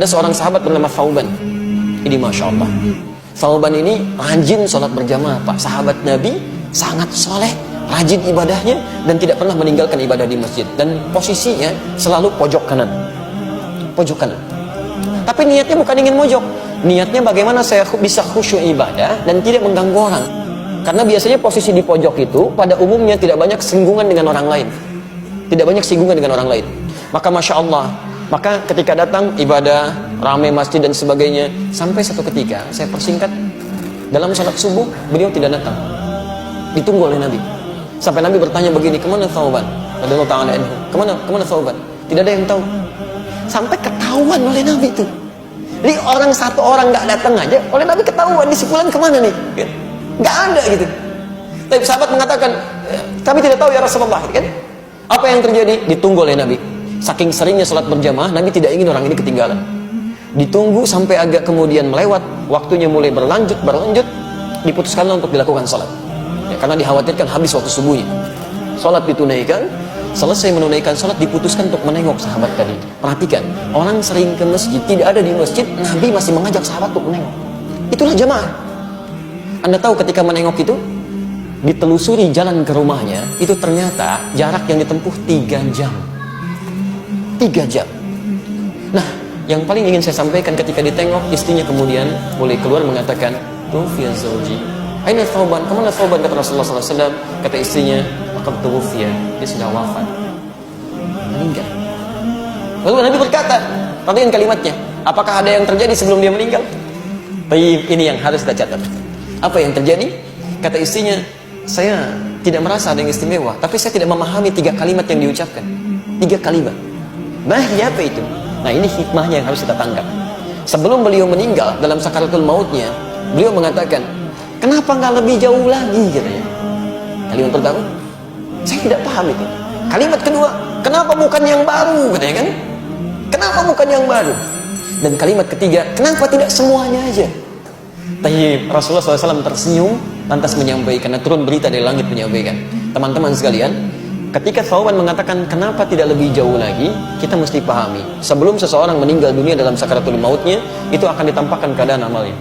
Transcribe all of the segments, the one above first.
Ada seorang sahabat bernama Thauban. Ini Masya Allah, Thauban ini rajin sholat berjamaah, Pak. Sahabat Nabi, sangat soleh, rajin ibadahnya, dan tidak pernah meninggalkan ibadah di masjid. Dan posisinya selalu pojok kanan. Pojok kanan. Tapi niatnya bukan ingin mojok. Niatnya bagaimana saya bisa khusyuk ibadah dan tidak mengganggu orang. Karena biasanya posisi di pojok itu pada umumnya tidak banyak singgungan dengan orang lain. Tidak banyak singgungan dengan orang lain. Maka Masya Allah, maka ketika datang ibadah, ramai masjid dan sebagainya, sampai satu ketika, saya persingkat, dalam salat subuh, beliau tidak datang. Ditunggu oleh Nabi. Sampai Nabi bertanya begini, kemana Thauban? Radhiyallahu ta'ala anhu. Kemana Thauban? Tidak ada yang tahu. Sampai ketahuan oleh Nabi itu. Jadi satu orang nggak datang aja, oleh Nabi ketahuan, di sebulan kemana nih? Nggak ada gitu. Tapi sahabat mengatakan, kami tidak tahu ya Rasulullah, kan? Apa yang terjadi? Ditunggu oleh Nabi. Saking seringnya sholat berjamaah, Nabi tidak ingin orang ini ketinggalan. Ditunggu sampai agak kemudian melewat, waktunya mulai berlanjut, diputuskanlah untuk dilakukan sholat. Ya, karena dikhawatirkan habis waktu subuhnya. Sholat ditunaikan, selesai menunaikan sholat, diputuskan untuk menengok sahabat tadi. Perhatikan, orang sering ke masjid, tidak ada di masjid, Nabi masih mengajak sahabat untuk menengok. Itulah jamaah. Anda tahu ketika menengok itu, ditelusuri jalan ke rumahnya, itu ternyata jarak yang ditempuh 3 jam. 3 jam. Nah, yang paling ingin saya sampaikan ketika ditengok, istrinya kemudian mulai keluar mengatakan, "Tuwfiya zawji." "Aina Thauban?" "Kemana Thauban?" kata Rasulullah SAW. Kata istrinya, "Laqad tuwfiya." Dia sudah wafat. Meninggal. Lalu Nabi berkata, perhatikan kalimatnya, apakah ada yang terjadi sebelum dia meninggal? Tapi ini yang harus kita catat. Apa yang terjadi? Kata istrinya, "Saya tidak merasa ada yang istimewa, tapi saya tidak memahami 3 kalimat yang diucapkan." 3 kalimat. Nah, apa itu? Nah, ini hikmahnya yang harus kita tangkap. Sebelum beliau meninggal dalam sakaratul mautnya, beliau mengatakan, "Kenapa nggak lebih jauh lagi?" katanya. Kalimat pertama, saya tidak paham itu. Kalimat kedua, "Kenapa bukan yang baru?" katanya kan? Kenapa bukan yang baru? Dan kalimat ketiga, "Kenapa tidak semuanya aja?" Tapi Rasulullah SAW tersenyum, lantas menyampaikan, turun berita dari langit menyampaikan, teman-teman sekalian, ketika Thauban mengatakan kenapa tidak lebih jauh lagi, kita mesti pahami, sebelum seseorang meninggal dunia dalam sakaratul mautnya, itu akan ditampakkan keadaan amalnya.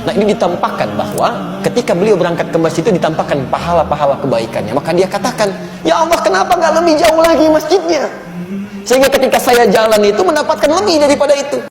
Nah, ini ditampakkan bahwa ketika beliau berangkat ke masjid itu ditampakkan pahala-pahala kebaikannya. Maka dia katakan, "Ya Allah, kenapa nggak lebih jauh lagi masjidnya? Sehingga ketika saya jalan itu mendapatkan lebih daripada itu."